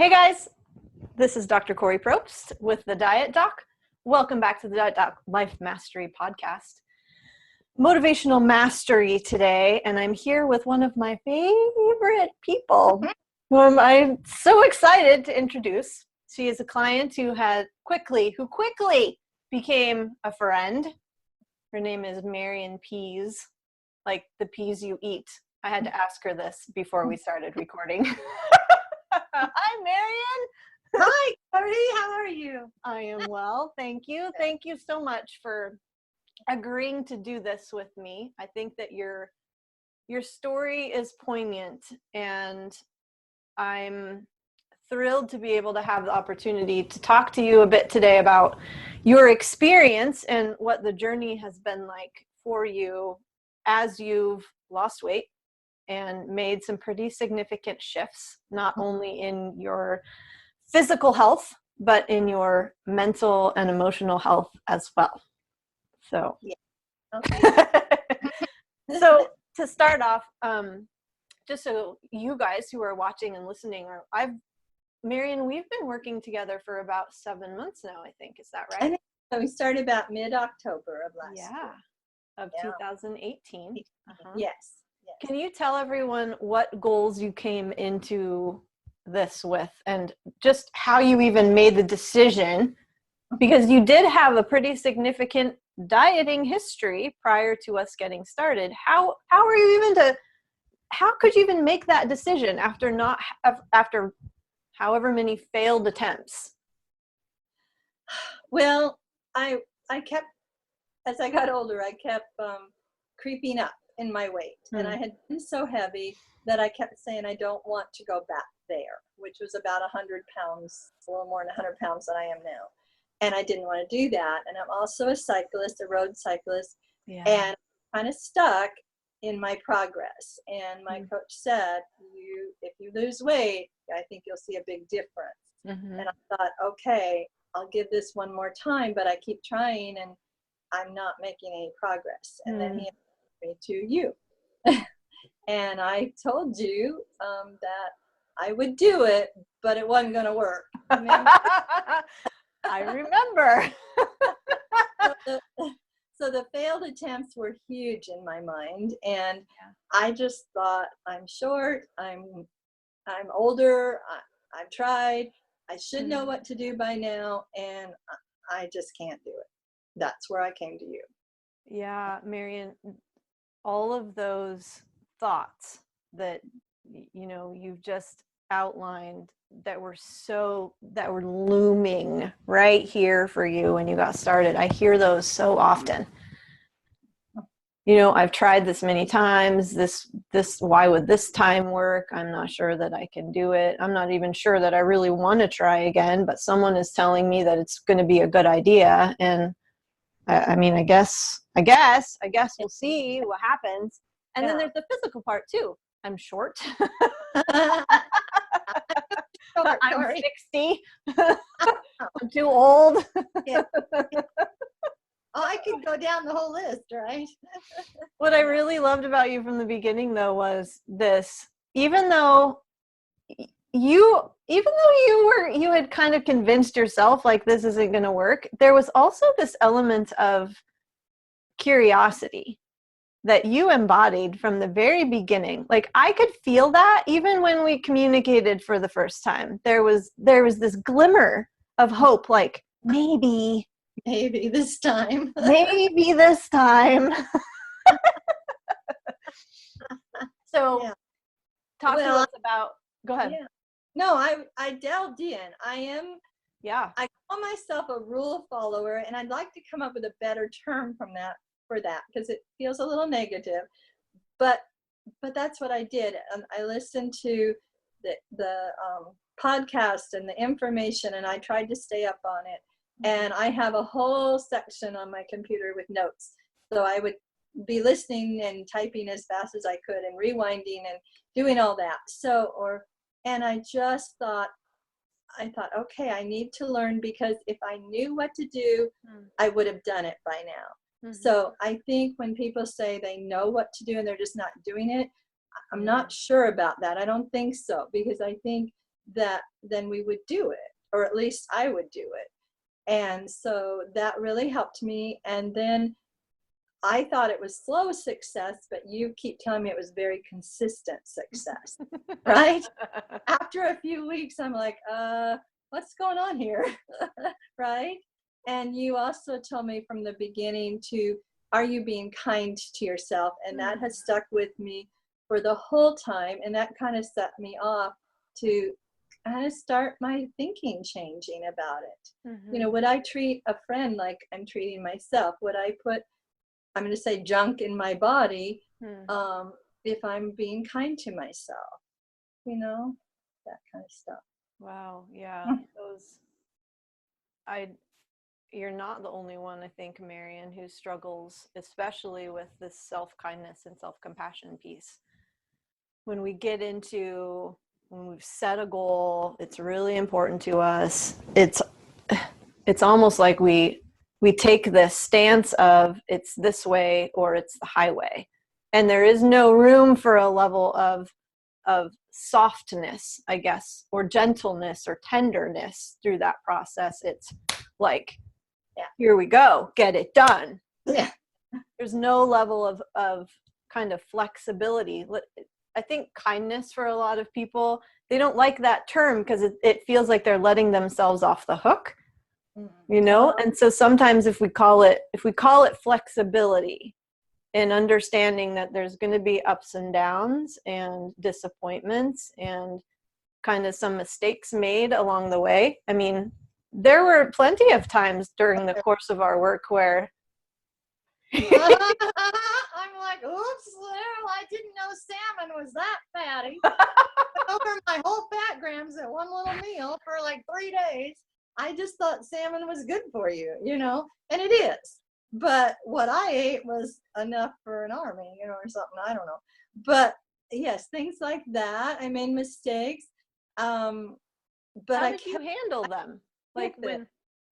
Hey guys, this is Dr. Kori Probst with the Diet Doc. Welcome back to the Diet Doc Life Mastery Podcast. Motivational mastery today, and I'm here with one of my favorite people whom I'm so excited to introduce. She is a client who quickly became a friend. Her name is Marian Pease, like the peas you eat. I had to ask her this before we started recording. Hi, Marian. Hi, Kori. How are you? I am well. Thank you. Thank you so much for agreeing to do this with me. I think that your story is poignant, and I'm thrilled to be able to have the opportunity to talk to you a bit today about your experience and what the journey has been like for you as you've lost weight and made some pretty significant shifts, not only in your physical health, but in your mental and emotional health as well. So, yeah. Okay. So to start off, just so you guys who are watching and listening, Marian, we've been working together for about 7 months now, I think. Is that right? So we started about mid-October of last year. Of 2018. Uh-huh. Yes. Can you tell everyone what goals you came into this with, and just how you even made the decision? Because you did have a pretty significant dieting history prior to us getting started. How could you even make that decision after however many failed attempts? Well, I kept, as I got older, I kept creeping up in my weight, and I had been so heavy that I kept saying I don't want to go back there, which was about 100 pounds, a little more than 100 pounds than I am now. And I didn't want to do that. And I'm also a cyclist, a road cyclist, and kind of stuck in my progress. And my coach said, if you lose weight, I think you'll see a big difference. And I thought, okay, I'll give this one more time, but I keep trying and I'm not making any progress. And then he introduced me to you. And I told you that I would do it, but it wasn't going to work. I remember. So the failed attempts were huge in my mind, and I just thought, I'm short, I'm older, I've tried, I should know what to do by now, and I just can't do it. That's where I came to you. Yeah, Marian, all of those thoughts that you've just outlined that were looming right here for you when you got started. I hear those so often. I've tried this many times. This why would this time work? I'm not sure that I can do it. I'm not even sure that I really want to try again, but someone is telling me that it's going to be a good idea. And I guess we'll see what happens. And then there's the physical part too. I'm short. I'm 60. I'm too old. Oh, I could go down the whole list, right? What I really loved about you from the beginning, though, was this. Even though you had kind of convinced yourself like this isn't going to work, there was also this element of curiosity that you embodied from the very beginning. Like, I could feel that even when we communicated for the first time. There was this glimmer of hope, like maybe this time. Maybe this time. So talk to us about, go ahead. Yeah. No, I delved in. I call myself a rule follower, and I'd like to come up with a better term for that because it feels a little negative, but that's what I did. I listened to the podcast and the information, and I tried to stay up on it. And I have a whole section on my computer with notes, so I would be listening and typing as fast as I could and rewinding and doing all that. And I just thought, okay, I need to learn, because if I knew what to do, I would have done it by now. So I think when people say they know what to do and they're just not doing it, I'm not sure about that. I don't think so, because I think that then we would do it, or at least I would do it. And so that really helped me. And then I thought it was slow success, but you keep telling me it was very consistent success, right? After a few weeks, I'm like, what's going on here? Right? And you also told me from the beginning to, are you being kind to yourself? And that has stuck with me for the whole time. And that kind of set me off to kind of start my thinking changing about it. Mm-hmm. You know, would I treat a friend like I'm treating myself? Would I put, I'm going to say, junk in my body if I'm being kind to myself? You know, that kind of stuff. Wow. Yeah. You're not the only one, I think, Marian, who struggles, especially with this self-kindness and self-compassion piece. When we've set a goal, it's really important to us. It's almost like we take this stance of it's this way or it's the highway. And there is no room for a level of softness, I guess, or gentleness or tenderness through that process. It's like, here we go, get it done. Yeah. There's no level of kind of flexibility. I think kindness, for a lot of people, they don't like that term because it feels like they're letting themselves off the hook, you know? And so sometimes if we call it flexibility and understanding that there's going to be ups and downs and disappointments and kind of some mistakes made along the way. I mean, there were plenty of times during the course of our work where I'm like, oops, I didn't know salmon was that fatty. Over my whole fat grams at one little meal for like 3 days. I just thought salmon was good for you, you know, and it is. But what I ate was enough for an army, you know, or something. I don't know. But yes, things like that. I made mistakes. But how did you handle them? Like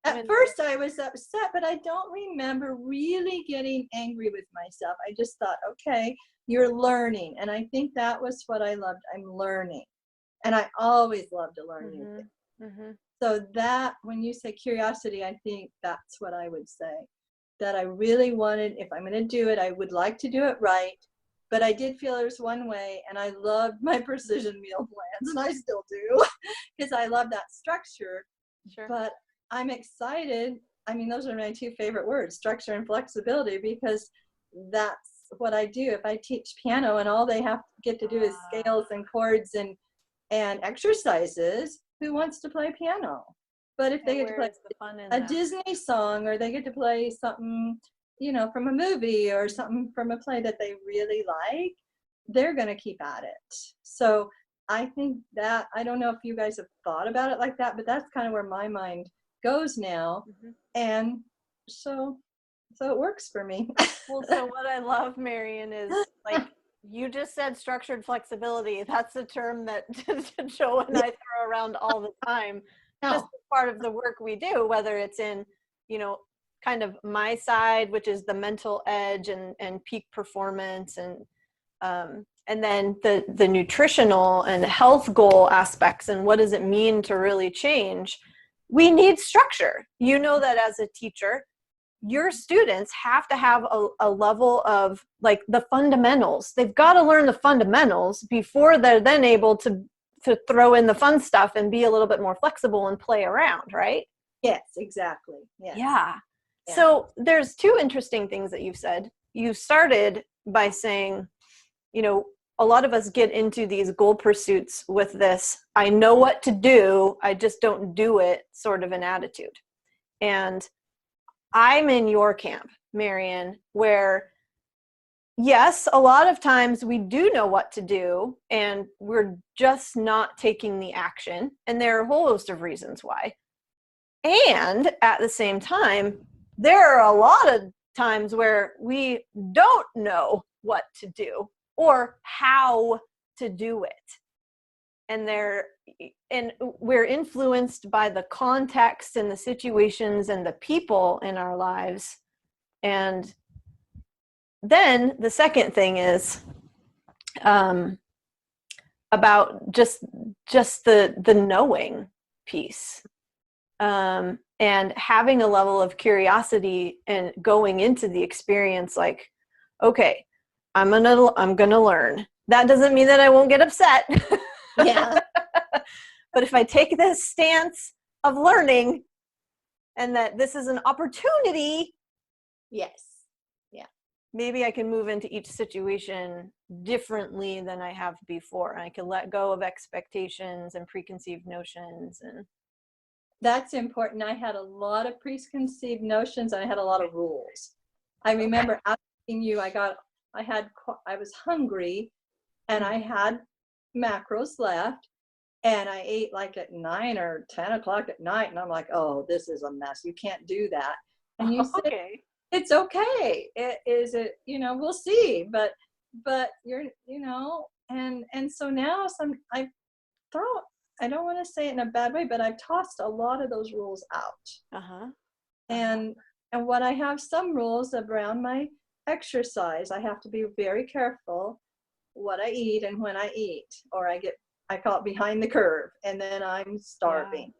at first I was upset, but I don't remember really getting angry with myself. I just thought, okay, you're learning. And I think that was what I loved. I'm learning. And I always love to learn new things. Mm-hmm. So that, when you say curiosity, I think that's what I would say. That I really wanted, if I'm going to do it, I would like to do it right. But I did feel there's one way, and I loved my precision meal plans, and I still do, because I love that structure. Sure. But I'm excited. I mean, those are my 2 favorite words, structure and flexibility, because that's what I do. If I teach piano and all they have to get to do is scales and chords and exercises, who wants to play piano? But if they get to play a Disney song, or they get to play something, you know, from a movie or something from a play that they really like, they're going to keep at it. So I think that, I don't know if you guys have thought about it like that, but that's kind of where my mind goes now. Mm-hmm. And so it works for me. Well, so what I love, Marian, is like you just said, structured flexibility. That's a term that Joe and I throw around all the time. Just part of the work we do, whether it's in, you know, kind of my side, which is the mental edge and peak performance, and then the nutritional and health goal aspects, and what does it mean to really change. We need structure. You know that as a teacher, your students have to have a level of like the fundamentals. They've got to learn the fundamentals before they're then able to throw in the fun stuff and be a little bit more flexible and play around, right? Yes, exactly. Yes. Yeah. So there's 2 interesting things that you've said. You started by saying, you know, a lot of us get into these goal pursuits with this, I know what to do, I just don't do it sort of an attitude. And I'm in your camp, Marian, where yes, a lot of times we do know what to do and we're just not taking the action. And there are a whole host of reasons why. And at the same time, there are a lot of times where we don't know what to do or how to do it. And we're influenced by the context and the situations and the people in our lives. And then the second thing is, about just the knowing piece, and having a level of curiosity and going into the experience like, okay, I'm gonna learn. That doesn't mean that I won't get upset. Yeah. But if I take this stance of learning and that this is an opportunity, Yes. Yeah. maybe I can move into each situation differently than I have before. And I can let go of expectations and preconceived notions. And that's important. I had a lot of preconceived notions, and I had a lot of rules. I remember asking you, I was hungry, and I had macros left, and I ate like at 9 or 10 o'clock at night, and I'm like, oh, this is a mess. You can't do that. And you said, okay, it's okay. We'll see. But you're, and so now I don't want to say it in a bad way, but I've tossed a lot of those rules out. And what I have some rules around my exercise. I have to be very careful what I eat and when I eat, or I call it behind the curve, and then I'm starving.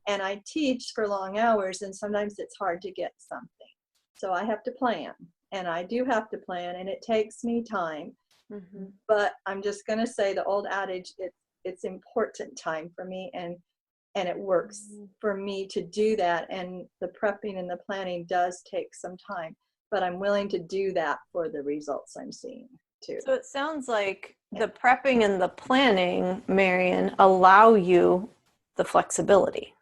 Yeah. And I teach for long hours, and sometimes it's hard to get something. So I have to plan, and I do have to plan, and it takes me time. But I'm just going to say the old adage, it's important time for me, and it works for me to do that. And the prepping and the planning does take some time, but I'm willing to do that for the results I'm seeing too. So it sounds like the prepping and the planning, Marian, allow you the flexibility.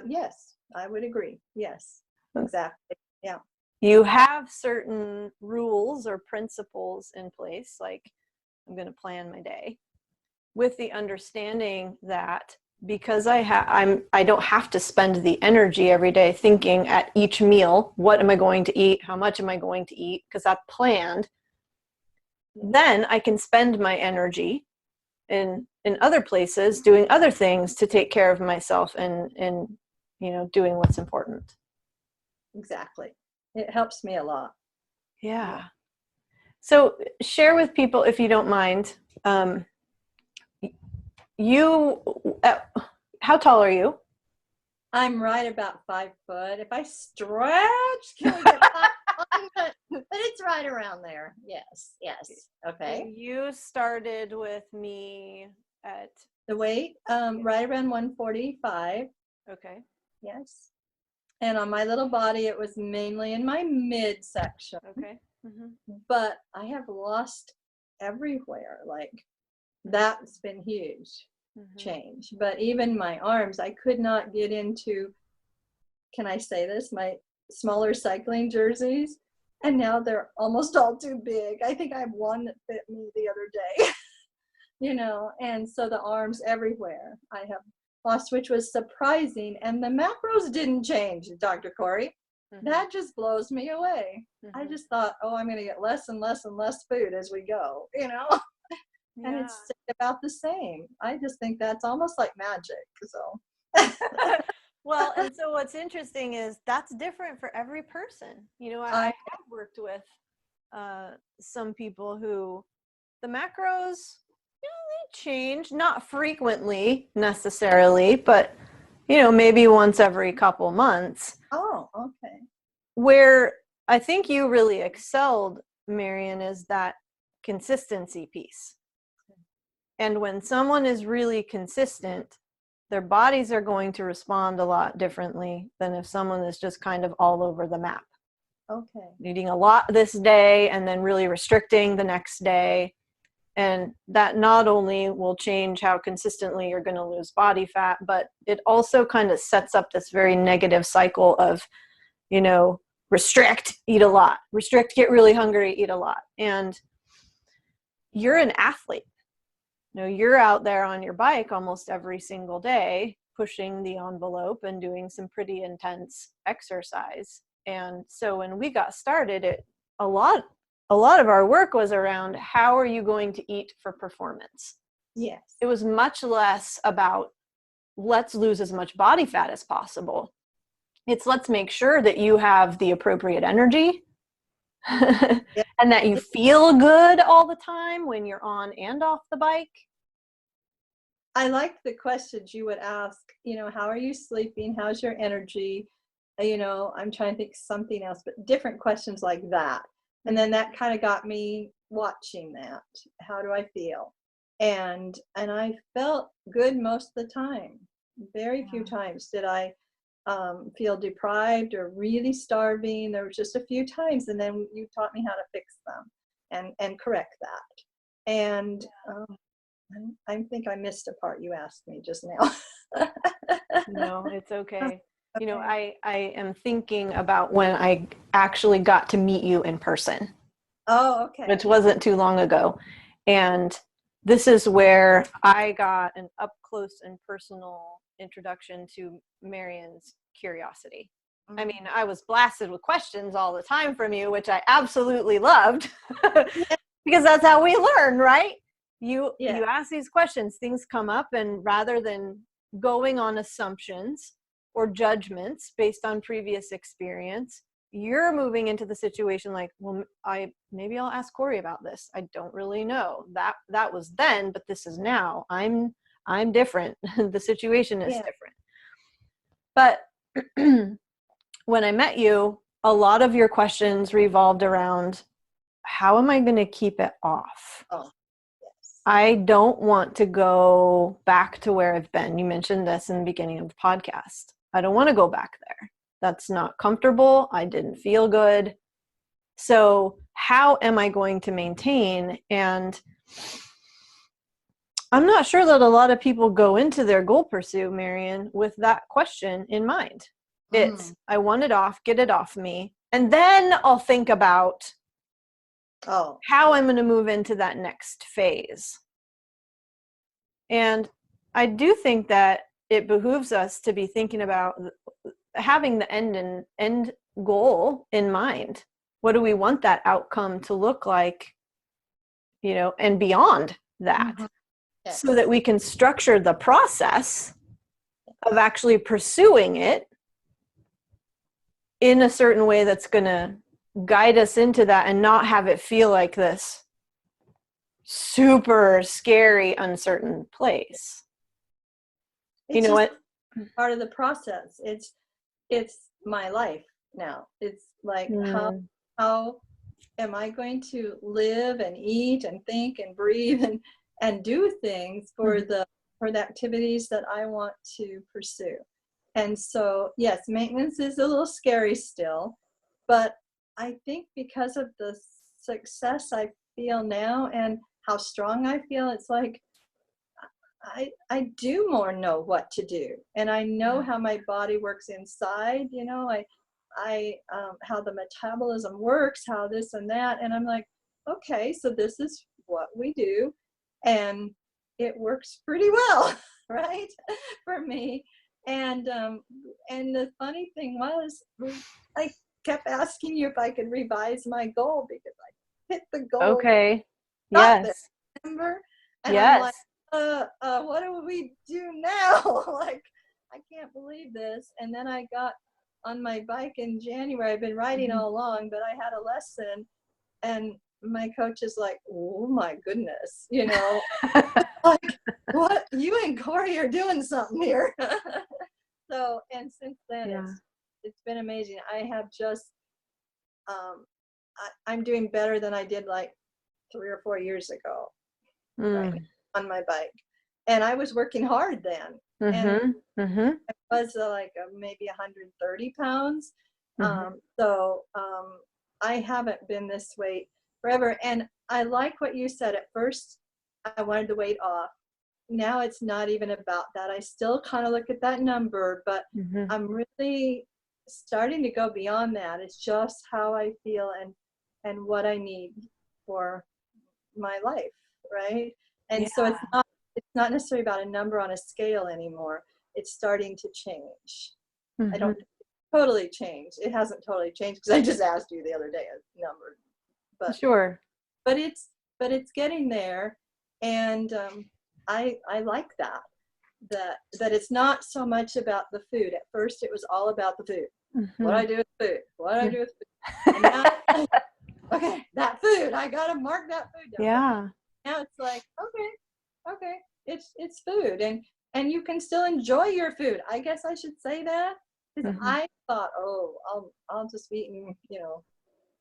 Yes, I would agree. Yes, exactly. Yeah. You have certain rules or principles in place, like I'm going to plan my day with the understanding that because I don't have to spend the energy every day thinking at each meal, what am I going to eat? How much am I going to eat? Because that's planned. Then I can spend my energy in other places doing other things to take care of myself and doing what's important. Exactly. It helps me a lot. Yeah. So share with people, if you don't mind, how tall are you? I'm right about 5 foot. If I stretch, can we get 5 foot? But it's right around there. Yes. Okay. And you started with me at the weight, right around 145. Okay. Yes. And on my little body, it was mainly in my midsection. Okay. But I have lost everywhere. Like, that's been huge change. But even my arms, I could not get into, can I say this, my smaller cycling jerseys, and now they're almost all too big. I think I have one that fit me the other day. And so the arms everywhere I have lost, which was surprising. And the macros didn't change, Dr. Kori. That just blows me away. I just thought, I'm going to get less and less and less food as we go, and it's about the same. I just think that's almost like magic. So well, and so what's interesting is that's different for every person. I have worked with some people who the macros, they change, not frequently necessarily, but maybe once every couple months. Oh, okay. Where I think you really excelled, Marian, is that consistency piece. And when someone is really consistent, their bodies are going to respond a lot differently than if someone is just kind of all over the map. Okay. Eating a lot this day and then really restricting the next day. And that not only will change how consistently you're going to lose body fat, but it also kind of sets up this very negative cycle of, restrict, eat a lot, restrict, get really hungry, eat a lot. And you're an athlete. You're out there on your bike almost every single day, pushing the envelope and doing some pretty intense exercise. And so when we got started, a lot of our work was around how are you going to eat for performance? Yes. It was much less about let's lose as much body fat as possible. It's let's make sure that you have the appropriate energy, Yeah. and that you feel good all the time when you're on and off the bike? I like the questions you would ask, how are you sleeping? How's your energy? I'm trying to think something else, but different questions like that. And then that kind of got me watching that. How do I feel? And I felt good most of the time. Very few times did I feel deprived or really starving. There was just a few times, and then you taught me how to fix them and correct that. And I think I missed a part you asked me just now. No, it's okay. I am thinking about when I actually got to meet you in person. Oh, okay. Which wasn't too long ago. And this is where I got an up close and personal introduction to Marian's curiosity. Mm-hmm. I mean, I was blasted with questions all the time from you, which I absolutely loved because that's how we learn, right? You ask these questions, things come up, and rather than going on assumptions or judgments based on previous experience, you're moving into the situation like, well, maybe I'll ask Kori about this. I don't really know. That was then, but this is now. I'm different. The situation is different. But when I met you, a lot of your questions revolved around, how am I going to keep it off? Oh, yes. I don't want to go back to where I've been. You mentioned this in the beginning of the podcast. I don't want to go back there. That's not comfortable. I didn't feel good. So how am I going to maintain? And I'm not sure that a lot of people go into their goal pursuit, Marian, with that question in mind. It's, I want it off, get it off me. And then I'll think about how I'm going to move into that next phase. And I do think that it behooves us to be thinking about having the end goal in mind. What do we want that outcome to look like, and beyond that, so that we can structure the process of actually pursuing it in a certain way that's going to guide us into that and not have it feel like this super scary, uncertain place. It's what? Part of the process. It's my life now. It's like, how am I going to live and eat and think and breathe and do things for the activities that I want to pursue? And so, yes, maintenance is a little scary still, but I think because of the success I feel now and how strong I feel, it's like I do more know what to do, and I know how my body works inside. I how the metabolism works, how this and that, and I'm like, okay, so this is what we do, and it works pretty well, right, for me. And the funny thing was, I kept asking you if I could revise my goal because I hit the goal. Okay. Yes. Remember? And yes. I'm like, what do we do now? Like, I can't believe this. And then I got on my bike in January. I've been riding all along, but I had a lesson, and my coach is like, oh my goodness, like, what? You and Kori are doing something here. So, and since then, it's been amazing. I have just, I'm doing better than I did like 3 or 4 years ago. Right now, on my bike, and I was working hard then, and I was like maybe 130 pounds. So I haven't been this weight forever, and I like what you said. At first I wanted the weight off. Now it's not even about that. I still kind of look at that number, but I'm really starting to go beyond that. It's just how I feel and what I need for my life, right? And so it's not necessarily about a number on a scale anymore. It's starting to change. I don't totally change. It hasn't totally changed because I just asked you the other day a number. But sure. But it's getting there, and I like that it's not so much about the food. At first it was all about the food. What I do with food. What I do with food. And now okay, that food, I gotta mark that food down. Yeah. Now it's like, okay, it's food, and you can still enjoy your food. I guess I should say that, because I thought, oh, I'll just be eating,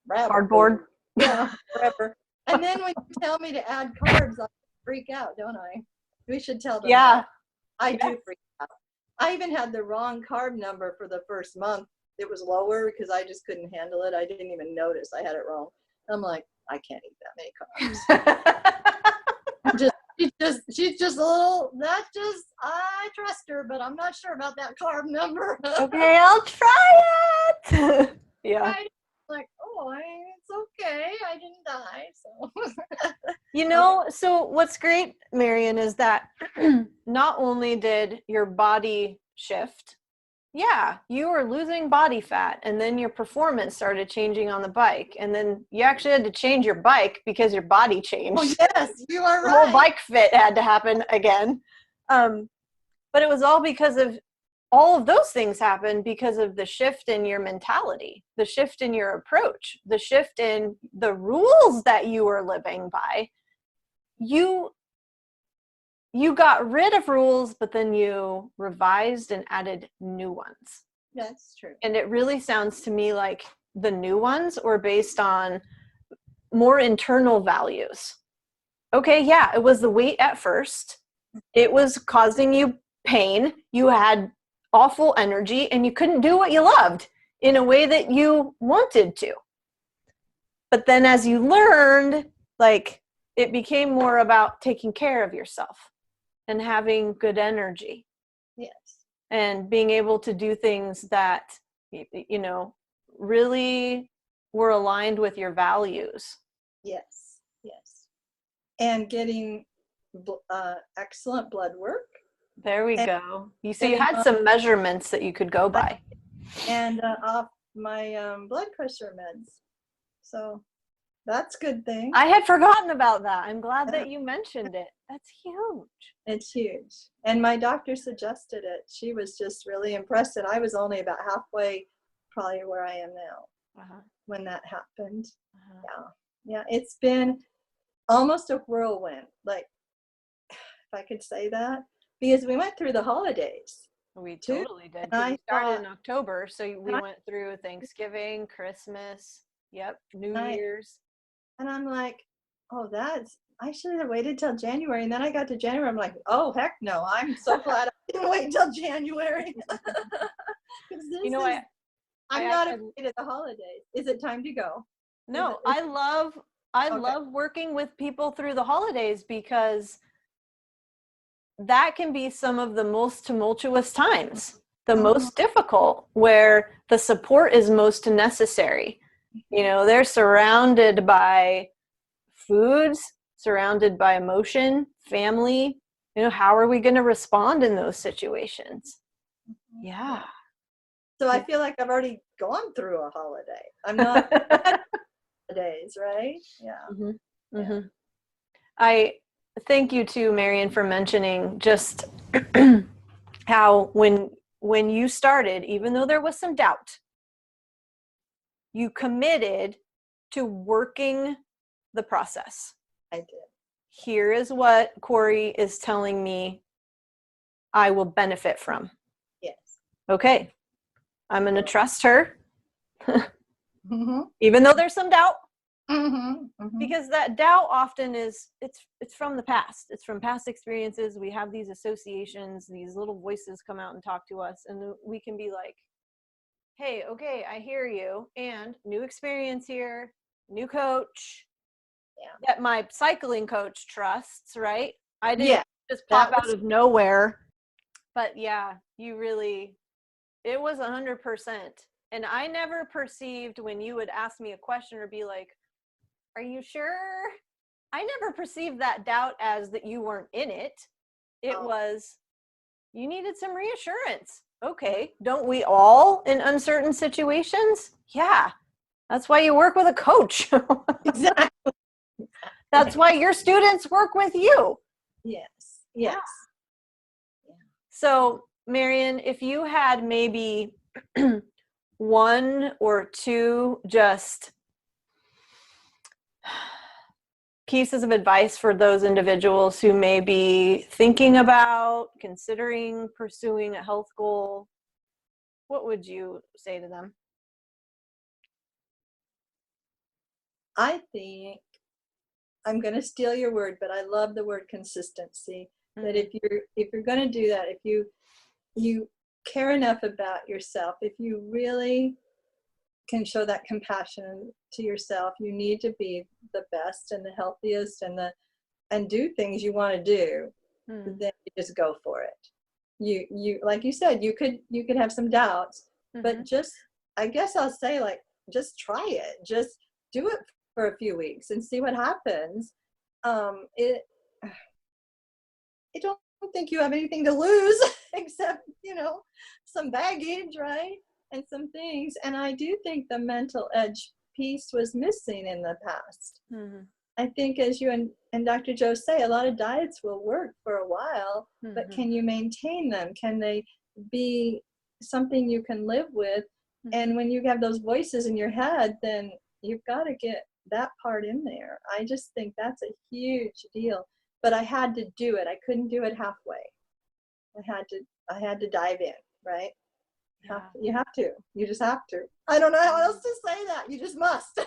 rabbit Cardboard. food. Yeah, forever. And then when you tell me to add carbs, I freak out, don't I? We should tell them that. I do freak out. I even had the wrong carb number for the first month. It was lower because I just couldn't handle it. I didn't even notice I had it wrong. I'm like, I can't eat that many carbs. She's just a little, I trust her, but I'm not sure about that carb number. Okay, I'll try it. Yeah. Like, oh, it's okay. I didn't die. So, So what's great, Marian, is that not only did your body shift, you were losing body fat, and then your performance started changing on the bike, and then you actually had to change your bike because your body changed. Oh, yes, you are right. The whole bike fit had to happen again. But it was all because of all of those things happened because of the shift in your mentality, the shift in your approach, the shift in the rules that you were living by. You got rid of rules, but then you revised and added new ones. That's true. And it really sounds to me like the new ones were based on more internal values. Okay, it was the weight at first. It was causing you pain. You had awful energy, and you couldn't do what you loved in a way that you wanted to. But then as you learned, it became more about taking care of yourself and having good energy. Yes. And being able to do things that, really were aligned with your values. Yes. And getting excellent blood work. There we go. You had some measurements that you could go by. And off my blood pressure meds. So that's a good thing. I had forgotten about that. I'm glad that you mentioned it. That's huge. It's huge. And my doctor suggested it. She was just really impressed. And I was only about halfway probably where I am now when that happened. Yeah. It's been almost a whirlwind. Like, if I could say that. Because we went through the holidays. We totally did. We started in October, so we went through Thanksgiving, Christmas, New Year's. And I'm like, oh, I should have waited till January. And then I got to January, I'm like, oh, heck no. I'm so glad I didn't wait till January. I'm not afraid of the holidays. Is it time to go? No, I love working with people through the holidays, because that can be some of the most tumultuous times, the most difficult, where the support is most necessary. They're surrounded by foods, surrounded by emotion, family. How are we going to respond in those situations? Yeah. So I feel like I've already gone through a holiday. I'm not holidays, right? Yeah. I thank you too, Marian, for mentioning just how when you started, even though there was some doubt, you committed to working the process. I did. Here is what Kori is telling me I will benefit from. Yes. Okay. I'm going to trust her. Even though there's some doubt. Because that doubt often it's from the past. It's from past experiences. We have these associations, these little voices come out and talk to us, and we can be like, hey, okay, I hear you, and new experience here, new coach that my cycling coach trusts, right? I didn't just pop out of nowhere. But you really, it was 100%. And I never perceived when you would ask me a question or be like, are you sure? I never perceived that doubt as that you weren't in it. It was, you needed some reassurance. Okay, don't we all in uncertain situations? Yeah, that's why you work with a coach. Exactly. That's why your students work with you. Yes. Yeah. So, Marian, if you had maybe one or two just pieces of advice for those individuals who may be thinking about, considering pursuing a health goal, what would you say to them? I think I'm going to steal your word, but I love the word consistency. Mm-hmm. That if you're going to do that, if you care enough about yourself, if you really can show that compassion to yourself, you need to be the best and the healthiest and do things you want to do. Then you just go for it. You like you said, you could have some doubts, but just, I guess I'll say, like, just try it. Just do it for a few weeks and see what happens. I don't think you have anything to lose except, some baggage, right? And some things. And I do think the mental edge piece was missing in the past. I think, as you and Dr. Joe say, a lot of diets will work for a while, but can you maintain them? Can they be something you can live with? And when you have those voices in your head, then you've got to get that part in there. I just think that's a huge deal. But I had to do it. I couldn't do it halfway. I had to dive in, right? You have to. You just have to. I don't know how else to say that. You just must.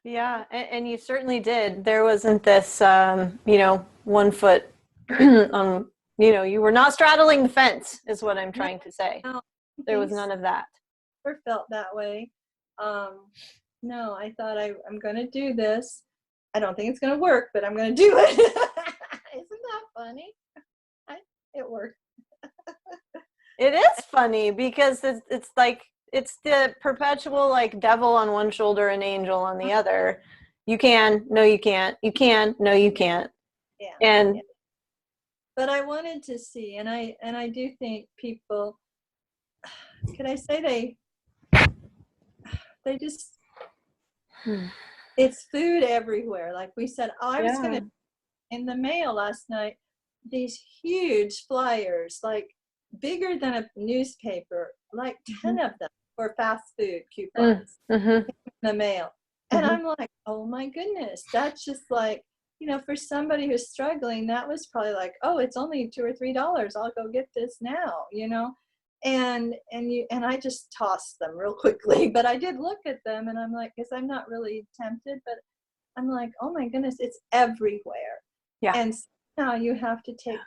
Yeah, and you certainly did. There wasn't this, 1 foot on, you were not straddling the fence, is what I'm trying to say. No, there was none of that. Never felt that way. No, I thought I'm going to do this. I don't think it's going to work, but I'm going to do it. Isn't that funny? It worked. It is funny because it's like, it's the perpetual, like, devil on one shoulder and angel on the other. You can, no, you can't. You can, no, you can't. Yeah. But I wanted to see, and I do think people, could I say they just, it's food everywhere. Like we said, I was going to, in the mail last night, these huge flyers, like bigger than a newspaper, like 10 of them for fast food coupons in the mail. And I'm like, oh my goodness, that's just like, for somebody who's struggling, that was probably like, oh, it's only $2 or $3. I'll go get this now, and I just tossed them real quickly. But I did look at them, and I'm like, because I'm not really tempted, but I'm like, oh my goodness, it's everywhere. Yeah. And now you have to take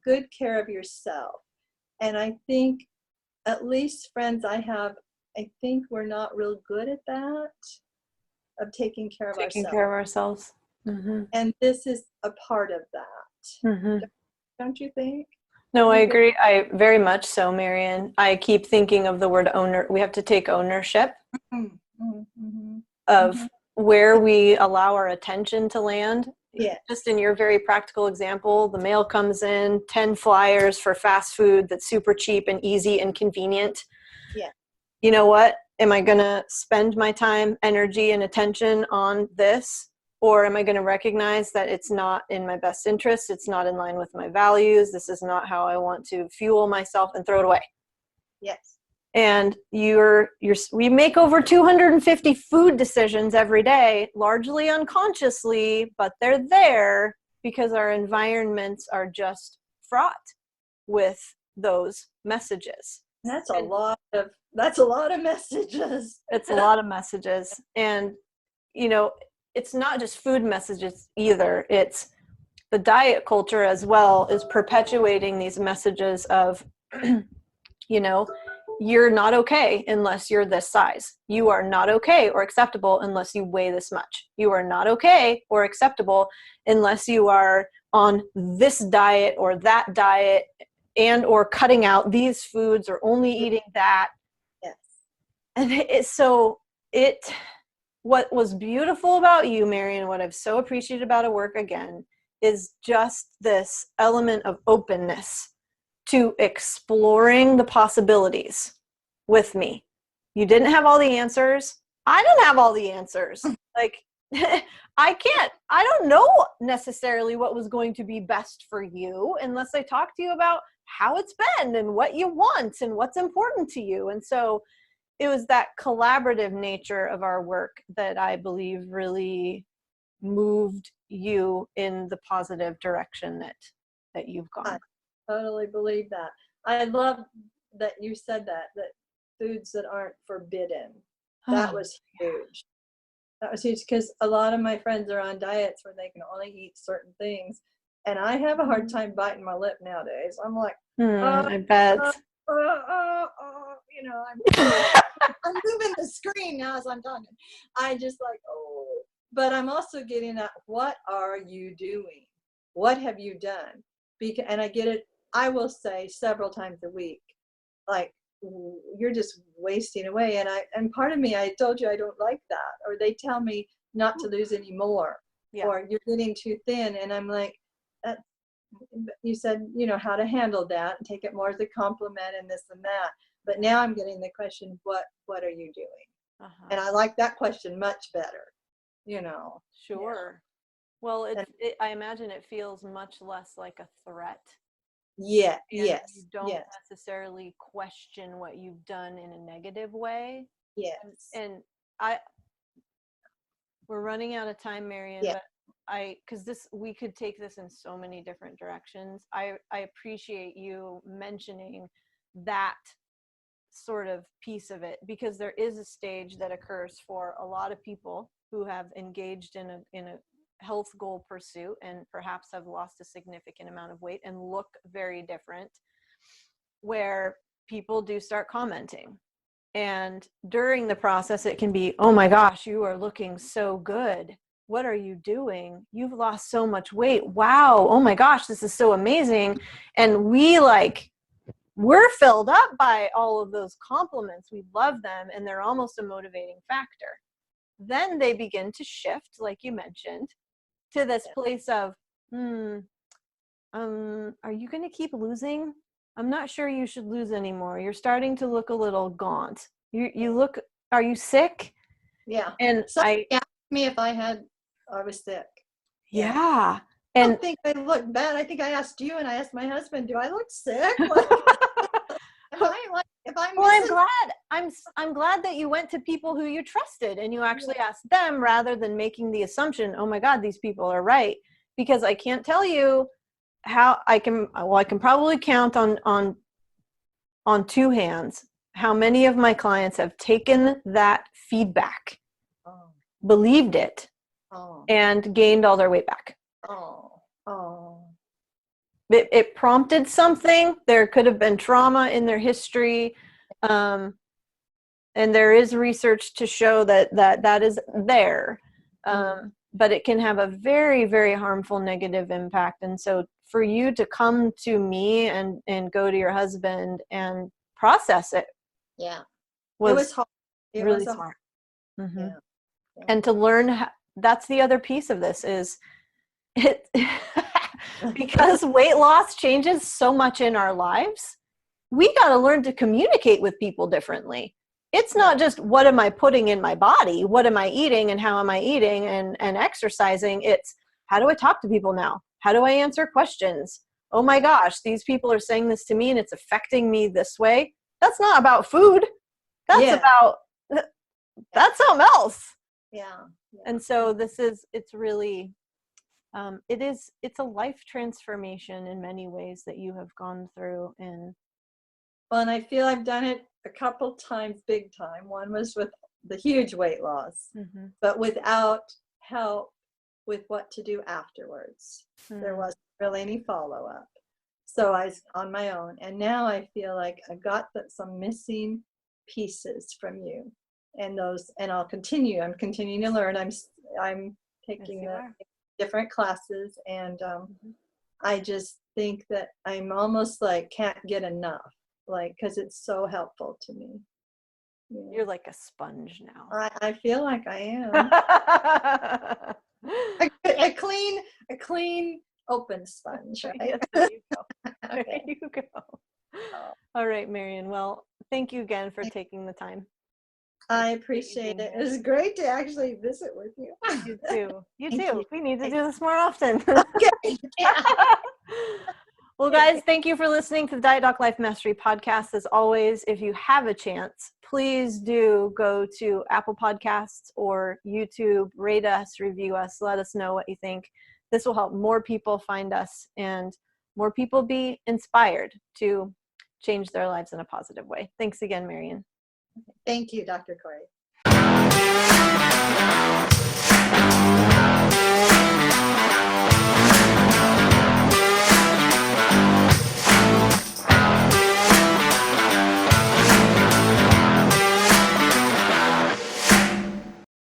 good care of yourself. And I think, at least friends I have, I think we're not real good at that, of taking care of ourselves. And this is a part of that. Don't you think? No, I agree. I very much so, Marian. I keep thinking of the word owner. We have to take ownership of where we allow our attention to land. Yeah. Just in your very practical example, the mail comes in, 10 flyers for fast food that's super cheap and easy and convenient. Yeah. You know what? Am I going to spend my time, energy, and attention on this? Or am I going to recognize that it's not in my best interest? It's not in line with my values. This is not how I want to fuel myself, and throw it away. Yes. And we make over 250 food decisions every day, largely unconsciously, but they're there because our environments are just fraught with those messages. That's a lot of messages. It's a lot of messages. And, it's not just food messages either. It's the diet culture as well is perpetuating these messages of, you're not okay unless you're this size. You are not okay or acceptable unless you weigh this much. You are not okay or acceptable unless you are on this diet or that diet, and or cutting out these foods or only eating that. Yes. And what was beautiful about you, Marian, what I've so appreciated about our work again, is just this element of openness to exploring the possibilities with me. You didn't have all the answers. I didn't have all the answers. Like, I don't know necessarily what was going to be best for you unless I talk to you about how it's been and what you want and what's important to you. And so it was that collaborative nature of our work that I believe really moved you in the positive direction that you've gone. I totally believe that. I love that you said that foods that aren't forbidden. That was huge. That was huge because a lot of my friends are on diets where they can only eat certain things. And I have a hard time biting my lip nowadays. I'm like, I bet. you know, I'm moving the screen now as I'm talking. I just like, but I'm also getting at, what are you doing? What have you done? And I get it, I will say several times a week, like, you're just wasting away. And part of me, I told you I don't like that. Or they tell me not to lose any more. Yeah. Or you're getting too thin. And I'm like, you said, you know, how to handle that and take it more as a compliment and this and that. But now I'm getting the question, what are you doing? And I like that question much better, you know. Sure. Yeah. Well, I imagine it feels much less like a threat. Yeah. And yes. you don't necessarily question what you've done in a negative way. Yes. And we're running out of time, Marian, but because we could take this in so many different directions. I appreciate you mentioning that sort of piece of it, because there is a stage that occurs for a lot of people who have engaged in a health goal pursuit and perhaps have lost a significant amount of weight and look very different, where people do start commenting. And during the process, it can be, oh my gosh, you are looking so good. What are you doing? You've lost so much weight. Wow. Oh my gosh, this is so amazing. And we're filled up by all of those compliments. We love them, and they're almost a motivating factor. Then they begin to shift, like you mentioned, to this place of, are you going to keep losing? I'm not sure you should lose anymore. You're starting to look a little gaunt. You look, are you sick? Yeah. And somebody asked me if I was sick. Yeah. I don't think I look bad. I think I asked you and I asked my husband, do I look sick? Like, I'm glad that you went to people who you trusted and you actually asked them, rather than making the assumption, oh my God, these people are right. Because I can't tell you how I can probably count on two hands how many of my clients have taken that feedback, believed it, and gained all their weight back. It prompted something. There could have been trauma in their history. And there is research to show that is there. But it can have a very, very harmful negative impact. And so for you to come to me and go to your husband and process it. Yeah. It was hard. It really was smart. Mm-hmm. Yeah. And to learn, that's the other piece of this is it because weight loss changes so much in our lives. We got to learn to communicate with people differently. It's not just what am I putting in my body, what am I eating and how am I eating and exercising. It's how do I talk to people now? How do I answer questions? Oh my gosh, these people are saying this to me and it's affecting me this way. That's not about food. That's that's something else. Yeah. And so it's really, it's a life transformation in many ways that you have gone through. And I feel I've done it a couple times, big time. One was with the huge weight loss, but without help with what to do afterwards. There wasn't really any follow-up. So I was on my own. And now I feel like I've got some missing pieces from you. And I'll continue. I'm continuing to learn. I'm taking different classes, and I just think that I'm almost like can't get enough, like, because it's so helpful to me. Yeah. You're like a sponge now. I feel like I am. a clean, open sponge. Right? Yes, there you go. Okay. There you go. All right, Marian. Well, thank you again for taking the time. I appreciate it. It was great to actually visit with you. You too. You too. We need to do this more often. Okay. Yeah. Well, guys, thank you for listening to the Diet Doc Life Mastery Podcast. As always, if you have a chance, please do go to Apple Podcasts or YouTube, rate us, review us, let us know what you think. This will help more people find us and more people be inspired to change their lives in a positive way. Thanks again, Marian. Thank you, Dr. Kori.